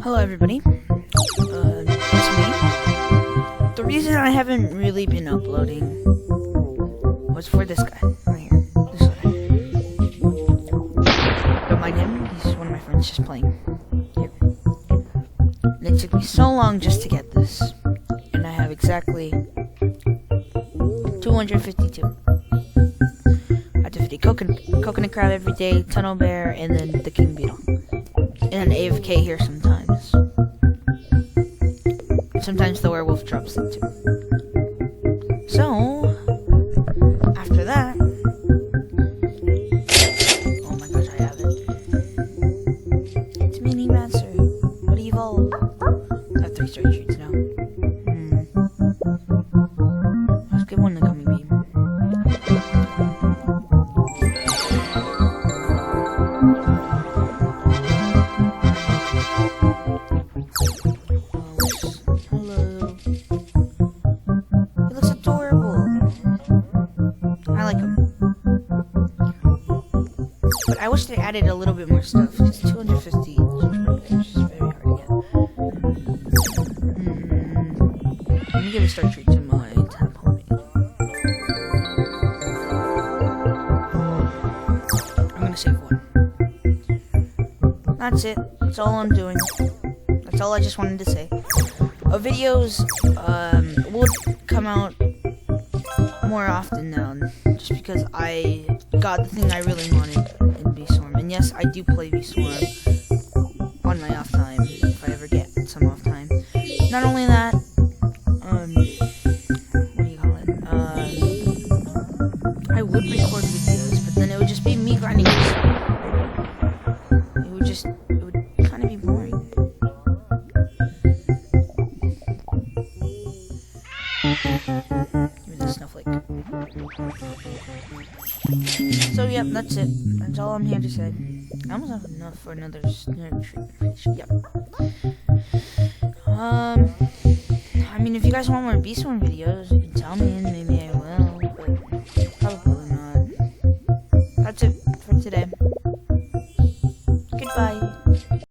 Hello everybody, it's me. The reason I haven't really been uploading was for this guy, right here, this guy. Don't mind him, he's one of my friends just playing. Here. And it took me so long just to get this, and I have exactly 252. I have to feed coconut crab every day, tunnel bear, and then the king beetle. And an AFK here sometimes. Sometimes the werewolf drops it too. So, after that... Oh my gosh, I have it. It's Mini Master. What do you evolve? I have 3 straight shoots now. Let's give one the gummy beam. But I wish they added a little bit more stuff. Just 250 subscribers is very hard to get. Let me give a start treat to my tadpole. I'm gonna save one. That's it. That's all I'm doing. That's all I just wanted to say. Videos will come out more often now, just because I got the thing I really wanted in V-Storm. And yes, I do play V-Storm on my off time, if I ever get some off time. Not only that, what do you call it? I would record videos, but then it would just be me grinding V-Storm. It would kind of be boring. Give me the snowflake. So yep, that's it. That's all I'm here to say. I almost have enough for another snare treat. Yep. I mean, if you guys want more V-Storm videos, you can tell me, and maybe